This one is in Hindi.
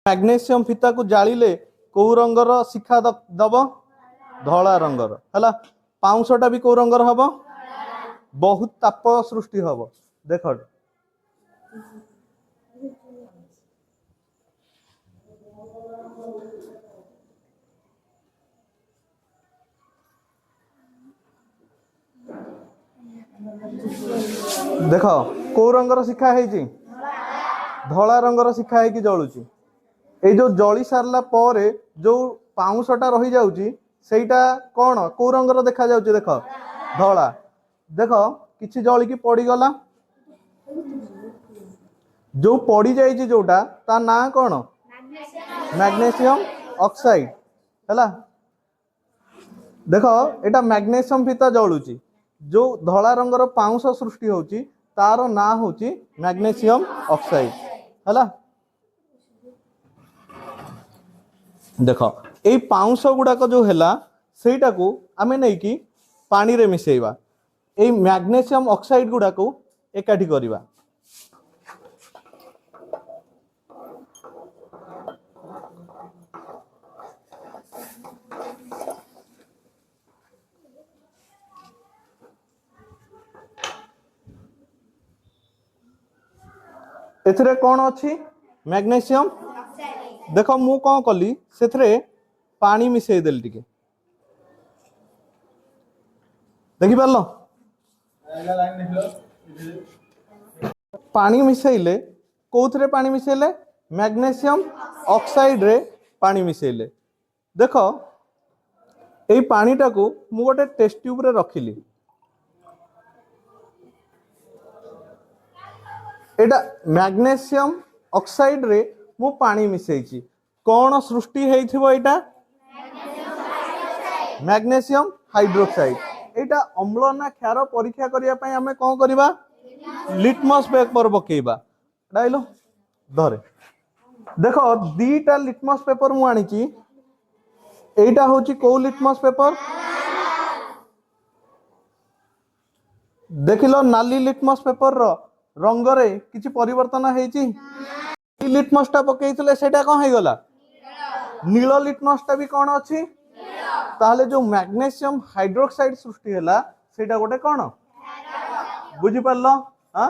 मैग्नेशियम फीता को जालिले कौ रंगर शिखा दब धला रंगर है। पाउंसटा भी कौ रंगर हम बहुत ताप सृष्टि हम देख देख कौ रंगर शिखा है धला रंगर शिखा है जलुची ये जो जली सारला पर जो पाउंसटा रही जाउची सेटा कौन कौ रंगर देखा जाउची देख धला देख किछि जली की पड़ी गला जो पड़ी जाइए जोटा ता ना कौन मैग्नेशियम ऑक्साइड है। देख एटा मैग्नेशियम फीता जलुची जो धला रंगर पाउंस सृष्टि होची तार ना होची मैग्नेशियम ऑक्साइड है। देख ये पाउंस गुड़ाक जो है सेटा को आमे नहीं कि पानी रे मिसेइबा ये मैग्नेशियम ऑक्साइड गुड़ा को एकाठी करिबा। एथिरे कौन अच्छी मैग्नेशियम देख मु कौन कली से पानी मिसई देली टिके देखि पारलो पानी मिसैले कोथरे पानी मिसैले मैग्नेशियम ऑक्साइड रे पानी मिसैले। देख एई पानीटा को मु गोटे टेस्ट ट्यूब रे रखिली एटा मैग्नेशियम ऑक्साइड रे मु पानी मिसैची कौन सृष्टि हेइथिबो एटा मैग्नेशियम हाइड्रोक्साइड एटा अम्ल ना क्षार परीक्षा करिया पई हमें कौन करिबा लिटमस पेपर पकेइबा डाइलो धरे देख दीटा लिटमस पेपर मु आनीची एटा होची को लिटमस पेपर देखिलो नाली लिटमस पेपर रो रंग रे किछि परिवर्तन हेइची लिटमस टा पकेइतले सेटा कोन हे गला नील लिटमस टा भी कोन अछि ताहले जो मैग्नेशियम हाइड्रोक्साइड सृष्टि हैला सेटा गोटे कोन बुझी पारलो।